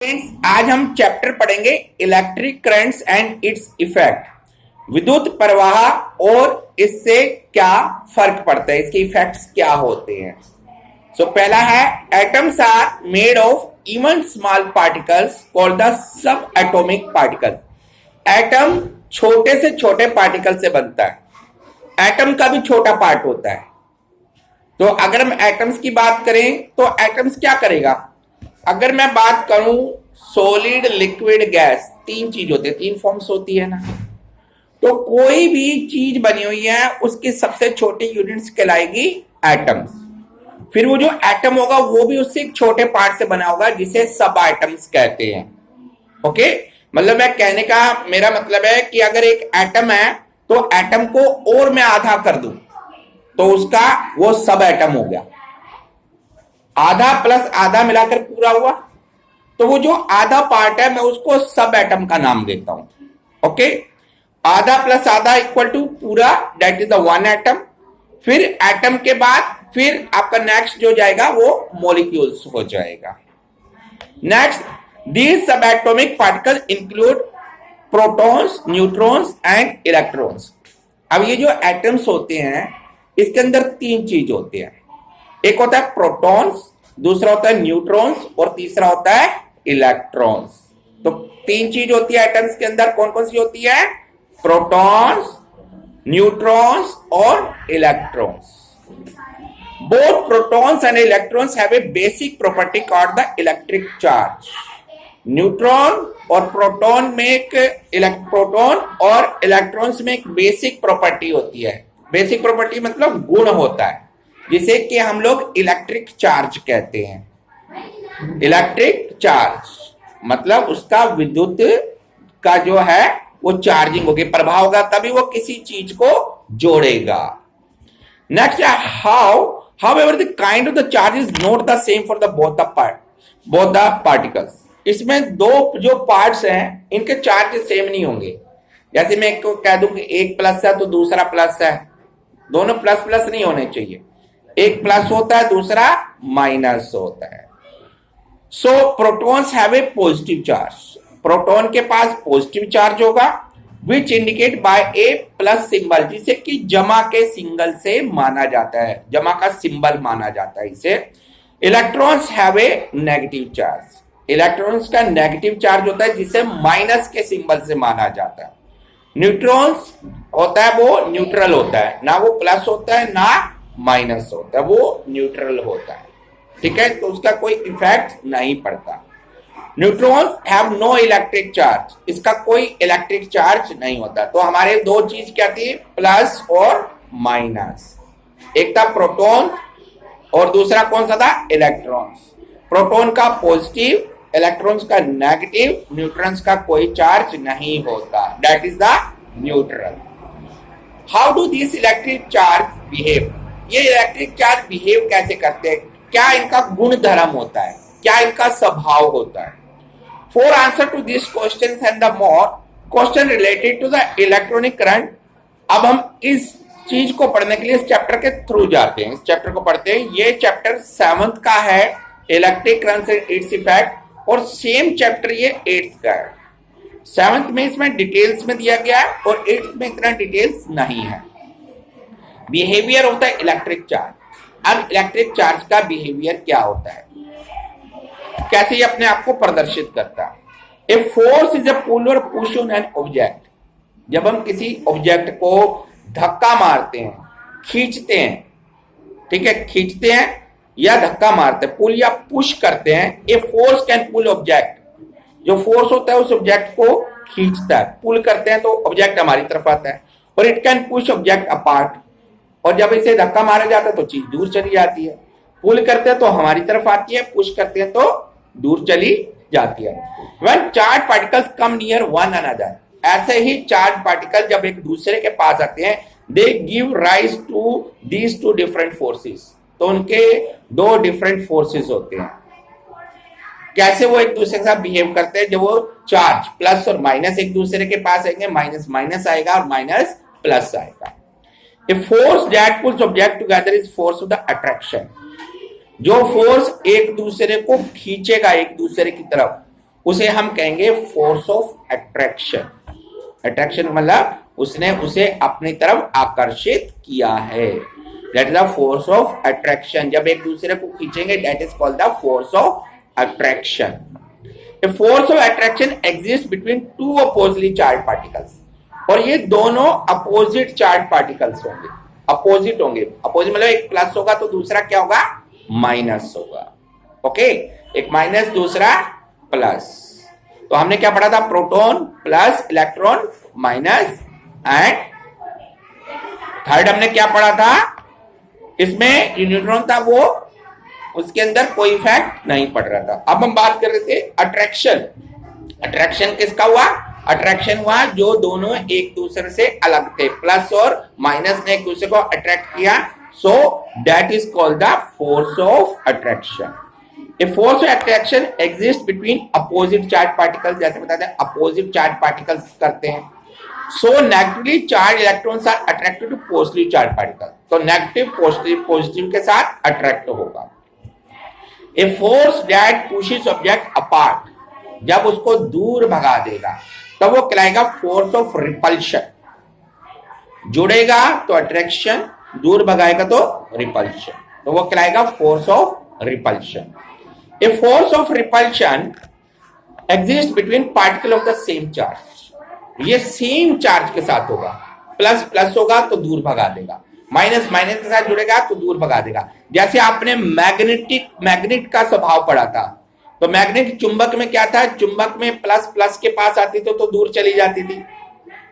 Friends, आज हम chapter पढ़ेंगे electric currents and its effect. विद्युत प्रवाह और इससे क्या फर्क पड़ता है, इसके इफेक्ट्स क्या होते हैं। पहला है atoms are made of even small particles called the subatomic particle. Atom छोटे से छोटे पार्टिकल से बनता है। एटम का भी छोटा पार्ट होता है। तो अगर हम एटम्स की बात करें तो एटम्स क्या करेगा। अगर मैं बात करूं सॉलिड, लिक्विड, गैस, तीन चीज होती है, तीन फॉर्म्स होती है ना। तो कोई भी चीज बनी हुई है उसकी सबसे छोटी यूनिट्स कहलाएगी एटम्स। फिर वो जो एटम होगा वो भी उससे एक छोटे पार्ट से बना होगा जिसे सब एटम्स कहते हैं। ओके, मतलब मैं कहने का मेरा मतलब है कि अगर एक एटम है तो एटम को और मैं आधा कर दूं तो उसका वो सब एटम हो गया। आधा प्लस आधा मिलाकर पूरा हुआ, तो वो जो आधा पार्ट है मैं उसको सब एटम का नाम देता हूं। ओके, आधा प्लस आधा इक्वल टू पूरा, that is the one atom. फिर एटम के बाद फिर आपका नेक्स्ट जो जाएगा वो मॉलिक्यूल्स हो जाएगा। Next, these sub atomic particle include protons, neutrons and electrons. अब ये जो एटम्स होते हैं इसके अंदर तीन चीज होते हैं। एक होता है प्रोटॉन्स, दूसरा होता है न्यूट्रॉन्स और तीसरा होता है इलेक्ट्रॉन्स। तो तीन चीज होती है एटम्स के अंदर। कौन कौन सी होती है? प्रोटॉन्स, न्यूट्रॉन्स और electrons. Both protons and electrons have a basic property called the electric charge. Neutron और प्रोटॉन में एक प्रोटॉन और इलेक्ट्रॉन्स में एक बेसिक प्रॉपर्टी होती है। बेसिक प्रॉपर्टी मतलब गुण होता है जिसे कि हम लोग इलेक्ट्रिक चार्ज कहते हैं। इलेक्ट्रिक चार्ज मतलब उसका विद्युत का जो है वो चार्जिंग होगी, प्रभाव होगा, तभी वो किसी चीज को जोड़ेगा। नेक्स्ट है however the kind of the charge is not the same for the both the particles। इसमें दो जो पार्ट्स हैं इनके चार्ज सेम नहीं होंगे। जैसे मैं एक को कह दूं कि एक प्लस है तो दूसरा प्लस है, दोनों प्लस प्लस नहीं होने चाहिए। एक प्लस होता है, दूसरा माइनस होता है। So protons have a positive charge. Proton के पास पॉजिटिव चार्ज होगा which indicate by a plus symbol, जिसे कि जमा के सिंगल से माना जाता है, जमा का सिंबल माना जाता है इसे। Electrons have a negative charge. Electrons का नेगेटिव चार्ज होता है जिसे माइनस के सिंबल से माना जाता है। न्यूट्रॉन्स होता है वो न्यूट्रल होता है, ना वो प्लस होता है ना माइनस होता है, वो न्यूट्रल होता है। ठीक है, तो उसका कोई इफेक्ट नहीं पड़ता। Neutrons have no electric charge, इसका कोई इलेक्ट्रिक चार्ज नहीं होता। तो हमारे दो चीज क्या थी, प्लस और माइनस। एक था प्रोटॉन और दूसरा कौन सा था, इलेक्ट्रॉन्स। प्रोटॉन का पॉजिटिव, इलेक्ट्रॉन्स का नेगेटिव, न्यूट्रॉन्स का कोई चार्ज नहीं होता, that is the neutral. How do this electric charge behave? ये इलेक्ट्रिक चार्ज बिहेव कैसे करते हैं, क्या इनका गुण धर्म होता है, क्या इनका स्वभाव होता है। For answer to this question and the more question related to the electronic current, अब हम इस चीज को पढ़ने के लिए इस चैप्टर के थ्रू जाते हैं, इस चैप्टर को पढ़ते हैं। ये चैप्टर 7th का है, electric current and its effect, और सेम चैप्टर ये 8th का है। 7th में इसमें डिटेल्स में दिया गया है और 8th में इतना डिटेल्स नहीं है। Behaviour of the electric charge. अब इलेक्ट्रिक चार्ज का बिहेवियर क्या होता है, कैसे ये अपने आप को प्रदर्शित करता है। ए फोर्स इज ए पुल और पुश ऑन एन ऑब्जेक्ट। जब हम किसी ऑब्जेक्ट को धक्का मारते हैं, खींचते हैं, ठीक है, खींचते हैं या धक्का मारते हैं, पुल या पुश करते हैं, a force can pull object. जो फोर्स होता है उस ऑब्जेक्ट को खींचता है, पुल करते हैं तो ऑब्जेक्ट हमारी तरफ आता है। और it can push object apart, और जब इसे धक्का मारा जाता है तो चीज दूर चली जाती है। पुल करते हैं तो हमारी तरफ आती है, पुश करते हैं तो दूर चली जाती है। When charge particles come near one another, ऐसे ही चार्ज पार्टिकल जब एक दूसरे के पास आते हैं, they give rise to these two different forces. तो उनके दो डिफरेंट फोर्सेस होते हैं। कैसे वो एक दूसरे के साथ बिहेव करते हैं, जब वो चार्ज प्लस और माइनस एक दूसरे के पास आएंगे, माइनस माइनस आएगा और माइनस प्लस आएगा। A force that pulls object together is force of the attraction। जो फोर्स एक दूसरे को खींचेगा एक दूसरे की तरफ उसे हम कहेंगे फोर्स ऑफ अट्रैक्शन। अट्रैक्शन मतलब उसने उसे अपनी तरफ आकर्षित किया है, that is the force of attraction. जब एक दूसरे को खींचेंगे that is called the force of attraction. A force of attraction exist between two oppositely charge particles, और ये दोनों अपोजिट चार्ज पार्टिकल्स होंगे, अपोजिट होंगे। अपोजिट मतलब एक प्लस होगा तो दूसरा क्या होगा, माइनस होगा। ओके, एक माइनस दूसरा प्लस। तो हमने क्या पढ़ा था, proton plus electron minus, and third हमने क्या पढ़ा था, इसमें न्यूट्रॉन था वो, उसके अंदर कोई इफेक्ट नहीं पड़ रहा था। अब हम बात कर रहे थे अट्रैक्शन। अट्रैक्शन किसका हुआ, अट्रैक्शन हुआ जो दोनों एक दूसरे से अलग थे, प्लस और माइनस ने एक दूसरे को अट्रैक्ट किया, so that is called the force of attraction. A force of attraction exist between opposite charge particles, जैसे बताते हैं अपोजिट चार्ज पार्टिकल्स करते हैं। So negatively charge electrons are attracted to positively charge particle, तो negative positive के साथ attract होगा। A force that pushes object apart, जब उसको दूर भगा देगा तब वो कहलाएगा फोर्स ऑफ रिपल्शन। जुड़ेगा तो अट्रैक्शन, दूर भगाएगा तो रिपल्शन, तो वो कहलाएगा force of repulsion. A force of repulsion exist between particle of the same charge, ये सेम चार्ज के साथ होगा, प्लस प्लस होगा तो दूर भगा देगा, माइनस माइनस के साथ जुड़ेगा तो दूर भगा देगा। जैसे आपने मैग्नेट का स्वभाव पढ़ा था, तो मैग्नेट चुंबक में क्या था, चुंबक में प्लस प्लस के पास आती थी तो दूर चली जाती थी,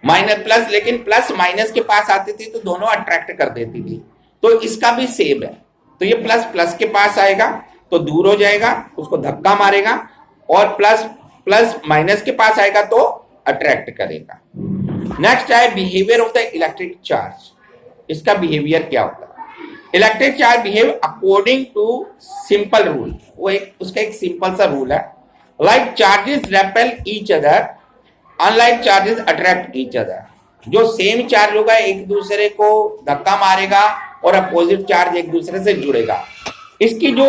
माइनस प्लस, लेकिन प्लस माइनस के पास आती थी तो दोनों अट्रैक्ट कर देती थी। तो इसका भी सेम है, तो ये प्लस प्लस के पास आएगा तो दूर हो जाएगा, उसको धक्का मारेगा, और प्लस प्लस माइनस के पास आएगा तो अट्रैक्ट करेगा। नेक्स्ट है behaviour of the electric charge. इसका बिहेवियर क्या होता है, electric charge behave according to simple rule, वो उसका एक सिंपल सा रूल है, like charges repel each other unlike charges attract each other. जो सेम चार्ज होगा एक दूसरे को धक्का मारेगा और अपोजिट चार्ज एक दूसरे से जुड़ेगा। इसकी जो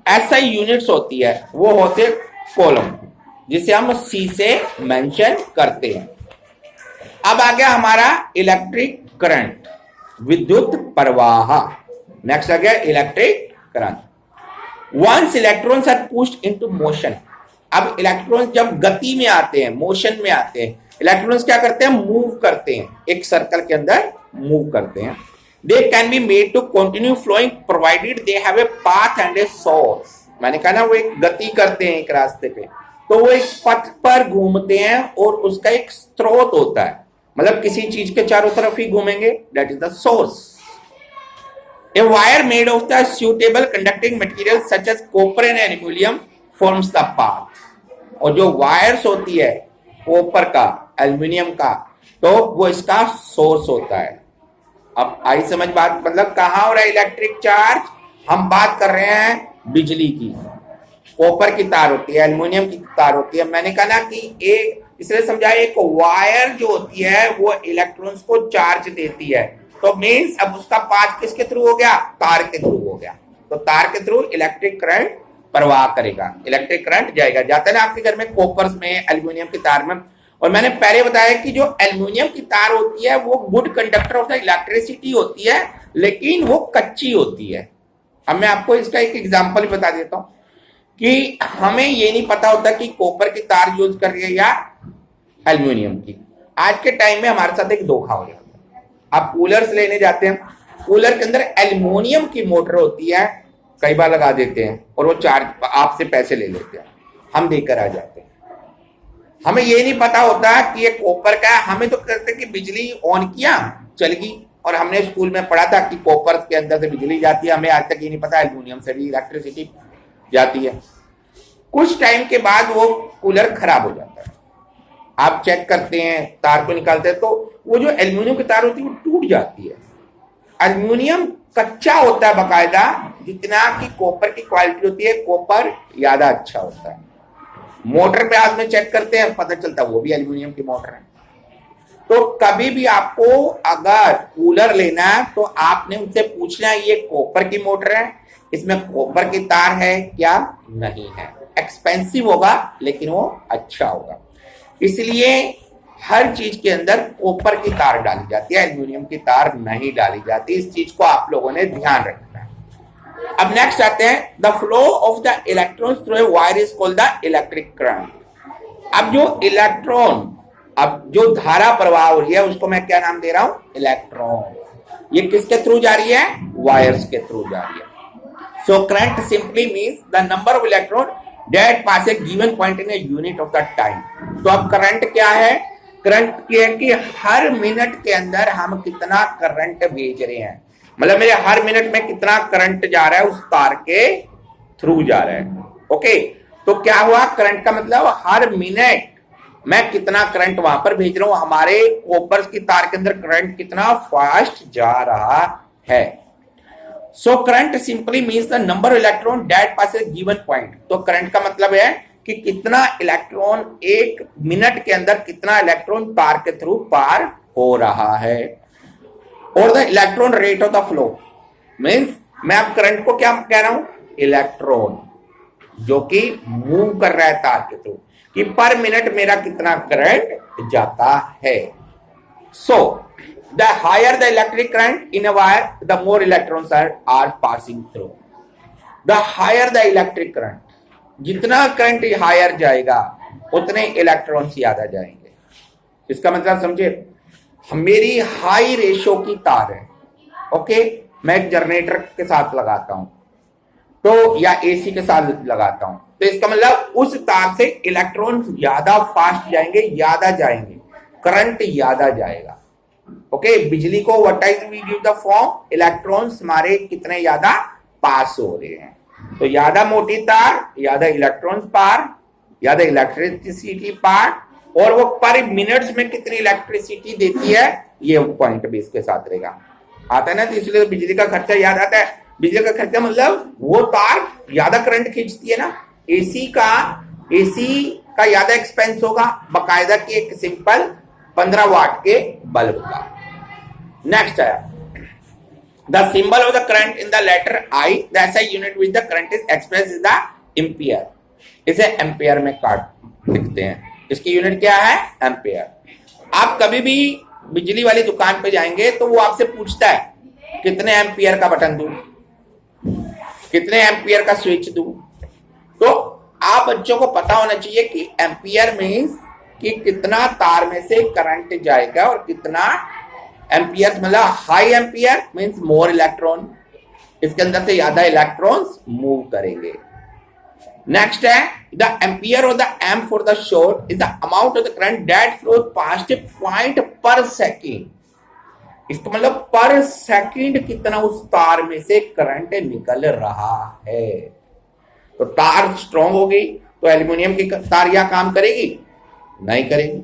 एसआई यूनिट्स होती है वो होते कॉलम, जिसे हम सी से मेंशन करते हैं। अब आ गया हमारा इलेक्ट्रिक करंट, विद्युत प्रवाह। नेक्स्ट आ गया electric current. Once electrons are pushed into motion, अब इलेक्ट्रॉन्स जब गति में आते हैं, मोशन में आते हैं, इलेक्ट्रॉन्स क्या करते हैं, मूव करते हैं, एक सर्कल के अंदर मूव करते हैं। They can be made to continue flowing provided they have a path and a source. मैंने कहा ना वो एक गति करते हैं एक रास्ते पे, तो वो एक पथ पर घूमते हैं और उसका एक स्रोत होता है, मतलब किसी चीज के चारों तरफ ही घूमेंगे, that is the source. A wire made of the suitable conducting material such as copper and aluminium forms the path. और जो वायर्स होती है कॉपर का, एल्यूमिनियम का, तो वो इसका सोर्स होता है। अब आई समझ बात, मतलब कहां हो रहा है इलेक्ट्रिक चार्ज, हम बात कर रहे हैं बिजली की। कॉपर की तार होती है, एल्यूमिनियम की तार होती है। मैंने कहा ना कि एक, इसलिए समझा, एक वायर जो होती है वो इलेक्ट्रॉन्स को चार्ज देती है, तो मीन्स अब उसका पाथ किसके थ्रू हो गया, तार के थ्रू हो गया, तो तार के थ्रू इलेक्ट्रिक करंट प्रवाह करेगा, इलेक्ट्रिक करंट जाएगा। जाता है ना आपके घर में कॉपर में, एल्यूमिनियम की तार में। और मैंने पहले बताया कि जो एल्यूमिनियम की तार होती है वो good conductor of the electricity होती है, लेकिन वो कच्ची होती है। अब मैं आपको इसका एक एग्जांपल बता देता हूं कि हमें ये नहीं पता होता कि कॉपर की तार यूज कर रही है या एल्यूमिनियम की। आज के टाइम में हमारे साथ एक धोखा हो जाता है। आप कूलर्स लेने जाते हैं, कूलर के अंदर एल्यूमिनियम की मोटर होती है, कई बार लगा देते हैं और वो चार्ज आपसे पैसे ले लेते हैं, हम देकर आ जाते हैं। हमें ये नहीं पता होता कि ये कॉपर का है, हमें तो कहते कि बिजली ऑन किया चल गई, और हमने स्कूल में पढ़ा था कि कॉपर के अंदर से बिजली जाती है। हमें आज तक ये नहीं पता एल्यूमिनियम से भी इलेक्ट्रिसिटी जाती है। कुछ टाइम के बाद वो कूलर खराब हो जाता है, आप चेक करते हैं, तार को निकालते हैं, तो वो जो एल्यूमिनियम की तार होती है वो टूट जाती है। एल्यूमिनियम कच्चा होता है बकायदा, जितना की कॉपर की क्वालिटी होती है, कॉपर ज्यादा अच्छा होता है। मोटर पे आज में चेक करते हैं, पता चलता है वो भी एल्यूमिनियम की मोटर है। तो कभी भी आपको अगर कूलर लेना है तो आपने उनसे पूछना है ये कॉपर की मोटर है, इसमें कॉपर की तार है क्या नहीं है। एक्सपेंसिव होगा लेकिन वो अच्छा होगा। इसलिए हर चीज के अंदर कॉपर की तार डाली जाती है, एल्यूमिनियम की तार नहीं डाली जाती। इस चीज को आप लोगों ने ध्यान रखना है। अब नेक्स्ट आते हैं, the flow of the electrons through a wire is called the electric current. अब जो इलेक्ट्रॉन, अब जो धारा प्रवाह हो रही है उसको मैं क्या नाम दे रहा हूं, इलेक्ट्रॉन। ये किसके थ्रू जा रही है, वायर्स के थ्रू जा रही है। So current simply means the number of electron that pass A given point in a unit of the time. तो अब करंट क्या है, करंट ये है कि हर मिनट के अंदर हम कितना करंट भेज रहे हैं, मतलब मेरे हर मिनट में कितना करंट जा रहा है उस तार के थ्रू जा रहा है। ओके, तो क्या हुआ, करंट का मतलब हर मिनट मैं कितना करंट वहां पर भेज रहा हूं, हमारे कॉपर की तार के अंदर करंट कितना फास्ट जा रहा है। So current simply means the number of electron that pass A given point. तो करंट का मतलब है कि कितना इलेक्ट्रॉन एक मिनट के अंदर, कितना इलेक्ट्रॉन तार के थ्रू पार हो रहा है। और the electron rate of the flow means, मैं अब करंट को क्या कह रहा हूं, इलेक्ट्रॉन जो कि मूव कर रहा है तार के थ्रू, कि पर मिनट मेरा कितना करंट जाता है। So the higher the electric current in a wire the more electrons are passing through. The higher the electric current, जितना करंट हायर जाएगा उतने इलेक्ट्रॉन्स ज्यादा जाएंगे। इसका मतलब समझे, मेरी हाई रेशियो की तार है, ओके, मैं एक जनरेटर के साथ लगाता हूं तो, या एसी के साथ लगाता हूं, तो इसका मतलब उस तार से इलेक्ट्रॉन ज्यादा फास्ट जाएंगे, ज्यादा जाएंगे, करंट ज्यादा जाएगा। ओके, बिजली को what is we give the form, electrons हमारे कितने ज्यादा पास हो रहे हैं। तो ज्यादा मोटी तार, ज्यादा इलेक्ट्रॉन्स पार, ज्यादा इलेक्ट्रिसिटी पार, और वो पर मिनट्स में कितनी इलेक्ट्रिसिटी देती है, ये पॉइंट भी इसके साथ रहेगा। आता है ना, तो इसलिए बिजली का खर्चा याद आता है। बिजली का खर्चा मतलब वो तार ज्यादा करंट खींचती है ना। एसी का ज्यादा एक्सपेंस होगा बकायदा की एक सिंपल 15 वाट के बल्ब का। नेक्स्ट है, the symbol of the current in the letter I, the ऐसा unit which the current is express is the ampere. इसे एम्पियर में काट लिखते हैं। इसकी यूनिट क्या है, एम्पियर। आप कभी भी बिजली वाली दुकान पे जाएंगे तो वो आपसे पूछता है कितने एम्पियर का बटन दूं, कितने एम्पियर का स्विच दूं। तो आप बच्चों को पता होना चाहिए कि एम्पियर मींस कि कितना तार में से करंट जाएगा, और कितना एम्पियर मतलब high ampere means more electron, इसके अंदर से ज्यादा इलेक्ट्रॉन्स मूव करेंगे। नेक्स्ट है, द एम्पियर और the amp for the short is the amount of the current that flows past A point पर सेकेंड। इसका मतलब पर सेकंड कितना उस तार में से करंट निकल रहा है। तो तार स्ट्रांग होगी तो एल्यूमिनियम की तार यह काम करेगी, नहीं करेगी,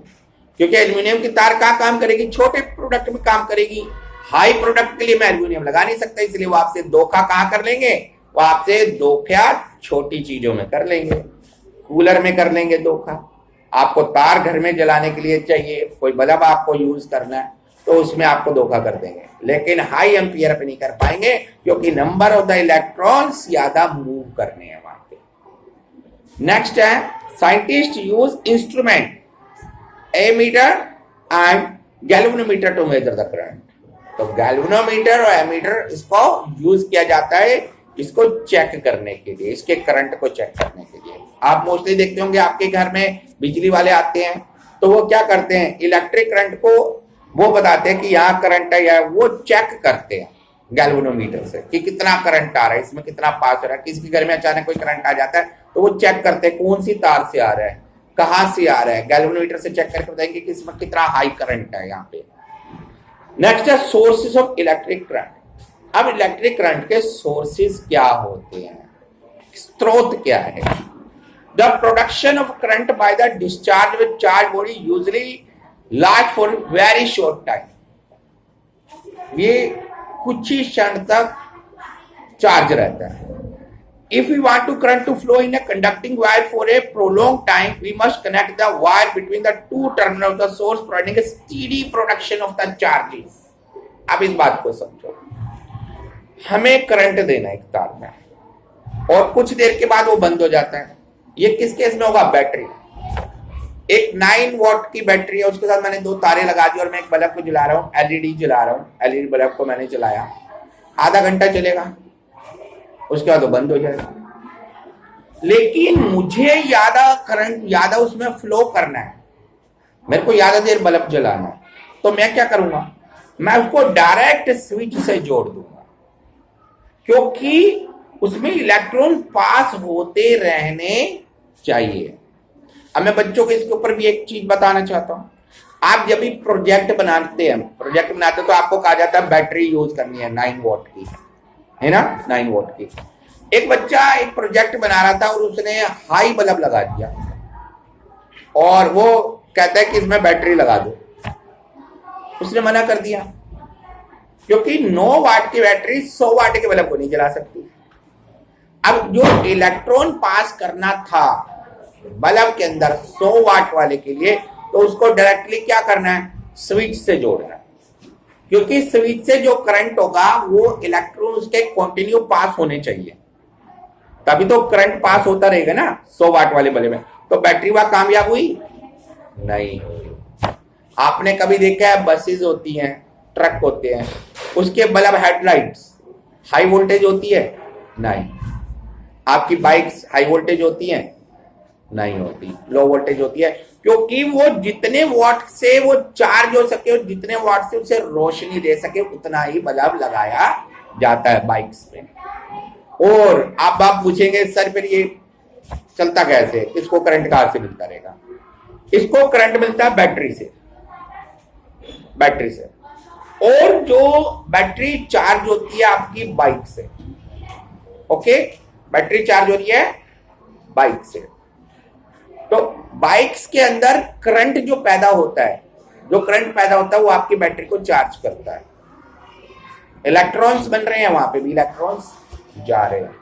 क्योंकि एल्यूमिनियम की तार का काम करेगी, छोटे प्रोडक्ट में काम करेगी। हाई प्रोडक्ट के लिए मैं एल्यूमिनियम लगा नहीं सकता, इसलिए वो आपसे धोखा कहां कर लेंगे, वो आपसे धोखा छोटी चीजों में कर लेंगे, कूलर में कर लेंगे धोखा। आपको तार घर में जलाने के लिए चाहिए, कोई बल्ब आपको यूज करना है, तो उसमें आपको धोखा कर देंगे, लेकिन हाई एम्पियर पे नहीं कर पाएंगे, क्योंकि नंबर ऑफ द इलेक्ट्रॉन्स ज्यादा मूव करने हैं वहां पे। नेक्स्ट है, scientist use instrument ammeter and galvanometer to measure the current. तो गैल्वेनोमीटर और एमीटर इसको यूज किया जाता है इसको चेक करने के लिए, इसके करंट को चेक करने के लिए। आप मोस्टली देखते होंगे आपके घर में बिजली वाले आते हैं तो वो क्या करते हैं, इलेक्ट्रिक करंट को वो बताते हैं कि यहाँ करंट है, या वो चेक करते हैं गैल्वेनोमीटर से कि कितना करंट आ रहा है, इसमें कितना पास हो रहा है। किसी के घर में अचानक कोई करंट आ जाता है तो वो चेक करते हैं कौन सी तार से आ रहा है, कहां से आ रहा है, गैल्वेनोमीटर से चेक करके बताएंगे कि इसमें कितना हाई करंट है यहाँ पे। नेक्स्ट है सोर्सेज ऑफ इलेक्ट्रिक करंट। अब इलेक्ट्रिक करंट के सोर्सेज क्या होते हैं, स्रोत क्या है। The production of current by the discharge with charge body usually last for very short time. ये कुछ ही क्षण तक चार्ज रहता है। If we want to current to flow in a conducting wire for a prolonged time, we must connect the wire between the two terminals of the source, providing a steady production of the charges. अब इस बात को समझो, हमें current देना एक तार में और कुछ देर के बाद वो बंद हो जाता है, ये किस केस में होगा? बैटरी। एक 9 वॉट की बैटरी है, उसके साथ मैंने 2 तारे लगा दी और मैं एक बल्ब को जला रहा हूँ, एलईडी जला रहा हूँ, एलईडी बल्ब को मैंने जलाया, आधा घंटा चलेगा, उसके बाद वो बंद हो जाएगा। लेकिन मुझे ज्यादा करंट, ज्यादा उसमें फ्लो करना है, मेरे को ज्यादा देर बल्ब जलाना है, तो मैं क्या करूंगा? मैं उसको डायरेक्ट स्विच से जोड़ दूंगा, क्योंकि उसमें इलेक्ट्रॉन पास होते रहने चाहिए। अब मैं बच्चों को इसके ऊपर भी एक चीज बताना चाहता हूं। आप जब भी प्रोजेक्ट बनाते हैं तो आपको कहा जाता है बैटरी यूज करनी है 9 वॉट की, है ना, 9 वॉट की। एक बच्चा एक प्रोजेक्ट बना रहा था और उसने हाई बल्ब लगा दिया और वो कहता है कि इसमें बैटरी लगा दो, उसने मना कर दिया, क्योंकि 9 वाट की बैटरी 100 वाट के बल्ब को नहीं जला सकती। अब जो इलेक्ट्रॉन पास करना था बल्ब के अंदर 100 वाट वाले के लिए, तो उसको डायरेक्टली क्या करना है? स्विच से जोड़ना है, क्योंकि स्विच से जो करंट होगा वो इलेक्ट्रॉन उसके कंटिन्यू पास होने चाहिए, तभी तो करंट पास होता रहेगा ना 100 वाट वाले बल्ब में। तो बैटरी वहां कामयाब हुई नहीं। आपने कभी देखा है बसेस होती हैं, ट्रक होते हैं, उसके बल्ब हेडलाइट्स हाई वोल्टेज होती है? नहीं। आपकी बाइक्स हाई वोल्टेज होती हैं? नहीं होती, लो वोल्टेज होती है, क्योंकि वो जितने वॉट से वो चार्ज हो सके और जितने वॉट से उसे रोशनी दे सके उतना ही बल्ब लगाया जाता है बाइक्स में। और अब आप पूछेंगे सर फिर ये चलता कैसे, इसको करंट कहां से मिलता रहेगा? इसको करंट मिलता है बैटरी से, बैटरी से। और जो बैटरी चार्ज होती है आपकी बाइक से, ओके, बैटरी चार्ज हो रही है बाइक से, तो बाइक्स के अंदर करंट जो पैदा होता है, जो करंट पैदा होता है वो आपकी बैटरी को चार्ज करता है। इलेक्ट्रॉन्स बन रहे हैं, वहां पे भी इलेक्ट्रॉन्स जा रहे हैं।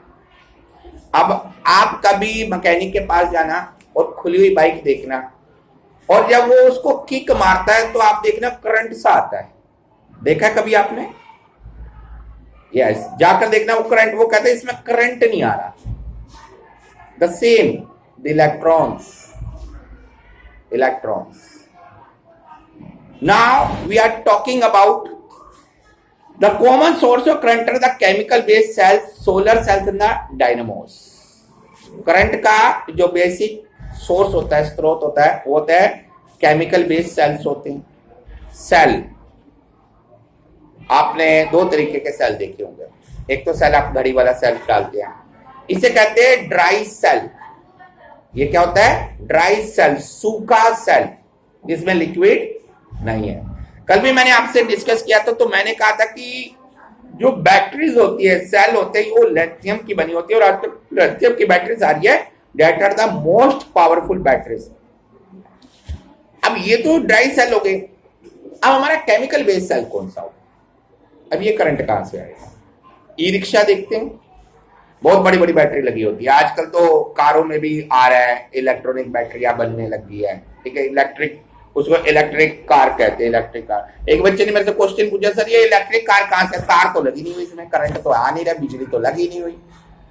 अब आप कभी मैकेनिक के पास जाना और खुली हुई बाइक देखना, और जब वो उसको किक मारता है तो आप देखना करंट सा आता है, देखा कभी आपने? यस, जाकर देखना वो करंट, वो कहते हैं इसमें करंट नहीं आ रहा। The same the electrons. Now we are talking about the common source of current are the chemical based cells, solar cells and the dynamos. Current का जो बेसिक सोर्स होता है, स्रोत होता है, वो होता है केमिकल बेस्ड सेल्स होते हैं। सेल, आपने 2 तरीके के सेल देखे होंगे, एक तो सेल आप घड़ी वाला सेल डालते हैं, इसे कहते हैं ड्राई सेल। ये क्या होता है? ड्राई सेल, सूखा सेल, जिसमें लिक्विड नहीं है। कल भी मैंने आपसे डिस्कस किया था, तो मैंने कहा था कि जो बैटरीज होती है, सेल होते हैं, वो लिथियम की बनी होती है, और आजकल लिथियम की बैटरीज आ रही है, that are the most powerful batteries. अब ये तो ड्राई सेल हो गए, अब हमारा केमिकल बेस्ड सेल कौन सा हो? अब ये करंट कहां से आएगा? ई रिक्शा देखते हैं, बहुत बड़ी बड़ी बैटरी लगी होती है। आजकल तो कारों में भी आ रहा है, इलेक्ट्रॉनिक बैटरियां बनने लगी है, ठीक है, इलेक्ट्रिक, उसको इलेक्ट्रिक कार कहते हैं, इलेक्ट्रिक कार। एक बच्चे ने मेरे से क्वेश्चन पूछा, सर ये इलेक्ट्रिक कार कहां से? तार तो लगी नहीं हुई इसमें, करंट तो आ नहीं रहा, बिजली तो लगी नहीं हुई,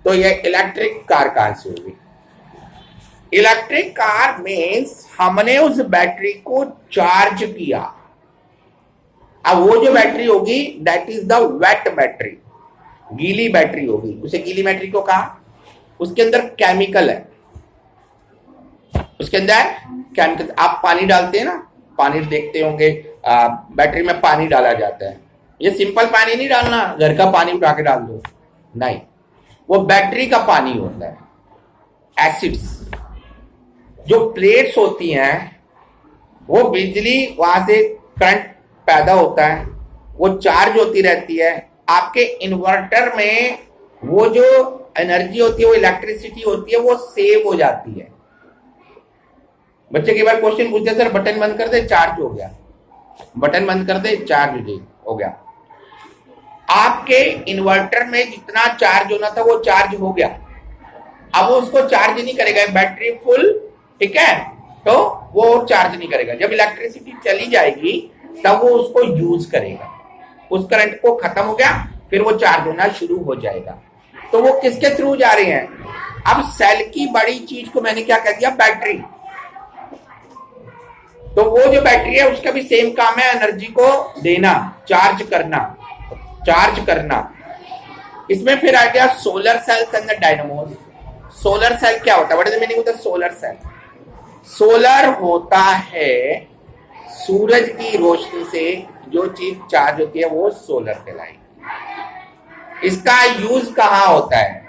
तो ये इलेक्ट्रिक कार कहां से होगी? इलेक्ट्रिक कार मीन्स हमने उस बैटरी को चार्ज किया। अब वो जो बैटरी होगी that is the wet battery, गीली बैटरी होगी, उसे गीली बैटरी को कहा। उसके अंदर केमिकल है, उसके अंदर केमिकल। आप पानी डालते हैं ना, पानी देखते होंगे, बैटरी में पानी डाला जाता है, ये सिंपल पानी नहीं डालना, घर का पानी उठा के डाल दो, नहीं, वो बैटरी का पानी होता है। एसिड्स, जो प्लेट्स होती हैं, वो बिजली, वहां से करंट पैदा होता है, वो चार्ज होती रहती है। आपके इन्वर्टर में वो जो एनर्जी होती है, वो इलेक्ट्रिसिटी होती है, वो सेव हो जाती है। बच्चे कई बार क्वेश्चन पूछते हैं, सर बटन बंद कर दे चार्ज हो गया, बटन बंद कर दे चार्ज हो गया। आपके इन्वर्टर में जितना चार्ज होना था वो चार्ज हो गया, अब वो उसको चार्ज नहीं करेगा, बैटरी फुल, ठीक है, तो वो चार्ज नहीं करेगा। जब इलेक्ट्रिसिटी चली जाएगी तब वो उसको यूज करेगा, उस करंट को खत्म हो गया, फिर वो चार्ज होना शुरू हो जाएगा। तो वो किसके थ्रू जा रहे हैं? अब सेल की बड़ी चीज को मैंने क्या कह दिया, बैटरी। तो वो जो बैटरी है उसका भी सेम काम है, एनर्जी को देना, चार्ज करना। इसमें फिर आ गया solar cells and the dynamos. Solar cell क्या होता है, what is the meaning of the solar cell? Solar होता है सूरज की रोशनी से जो चीज चार्ज होती है वो सोलर कहलाएगी। इसका यूज कहां होता है?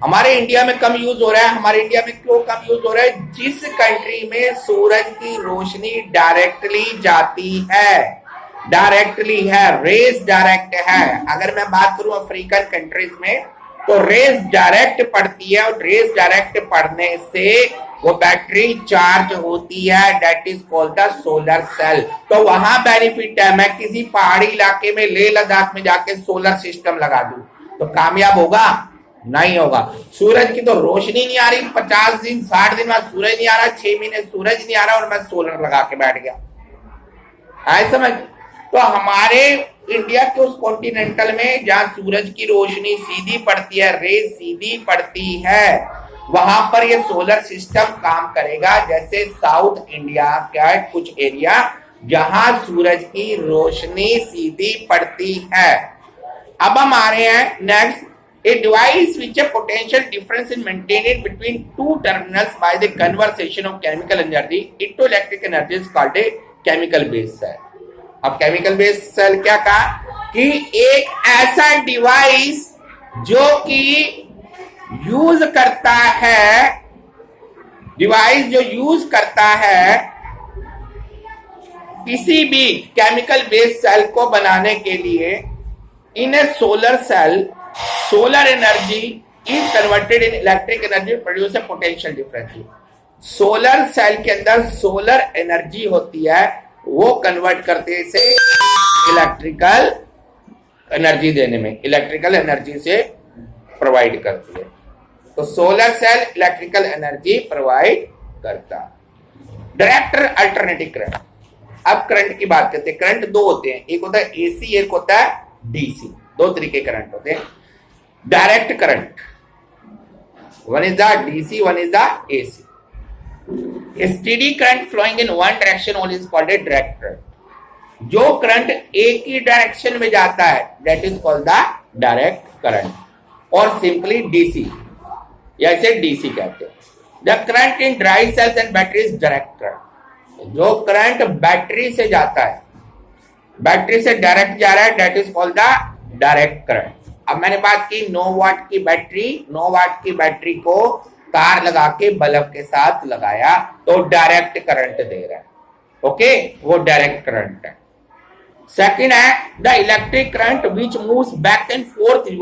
हमारे इंडिया में कम यूज हो रहा है। हमारे इंडिया में क्यों कम यूज हो रहा है? जिस कंट्री में सूरज की रोशनी डायरेक्टली जाती है, रेज डायरेक्ट है। अगर मैं बात करूं अफ्रीकन कंट्रीज में, तो रेज डायरेक्ट पड़ती है और रेज डायरेक्ट पड़ने से वो बैटरी चार्ज होती है, that is called the solar cell. तो वहां बेनिफिट है। मैं किसी पहाड़ी इलाके में लेह लद्दाख में जाके सोलर सिस्टम लगा दूं तो कामयाब होगा? नहीं होगा। सूरज की तो रोशनी नहीं आ रही, 50 दिन 60 दिन बाद सूरज नहीं आ रहा, 6 महीने सूरज नहीं आ रहा और मैं सोलर लगा के बैठ गया। आए समझ? तो हमारे इंडिया के उस कॉन्टिनेंटल में जहां सूरज की रोशनी सीधी पड़ती है, रेज सीधी पड़ती है, वहां पर ये सोलर सिस्टम काम करेगा। जैसे साउथ इंडिया का कुछ एरिया जहां सूरज की रोशनी सीधी पड़ती है। अब हम आ रहे हैं next, a device which a potential difference in maintained between two terminals by the conversion of chemical energy into electric energy is called a chemical based cell। अब chemical based cell क्या कहा कि एक ऐसा डिवाइस जो कि use करता है, डिवाइस जो यूज करता है किसी भी केमिकल बेस्ड सेल को बनाने के लिए, in a solar cell solar energy is converted in electric energy produce a potential difference। Solar cell के अंदर सोलर एनर्जी होती है, वो कन्वर्ट करते इसे इलेक्ट्रिकल एनर्जी देने में, इलेक्ट्रिकल एनर्जी से प्रोवाइड करती है। तो solar cell electrical energy provide करता। Direct alternative current. अब करंट की बात करते हैं। करंट दो होते हैं, एक होता है एसी, एक होता है डीसी। दो तरीके करंट होते हैं। Direct current, one is the DC, one is the AC. Steady current flowing in one direction only is called a direct current. जो करंट एक ही डायरेक्शन में जाता है that is called the direct current, और simply DC, या इसे DC कहते हैं। The current in dry cells and batteries direct current. जो करंट बैटरी से जाता है, बैटरी से डायरेक्ट जा रहा है, that is called the direct current. अब मैंने बात की 9 वाट की बैटरी, 9 वाट की बैटरी को तार लगा के बल्ब के साथ लगाया तो डायरेक्ट करंट दे रहा है। ओके, वो डायरेक्ट करंट है। सेकंड है the electric current which moves back and fourth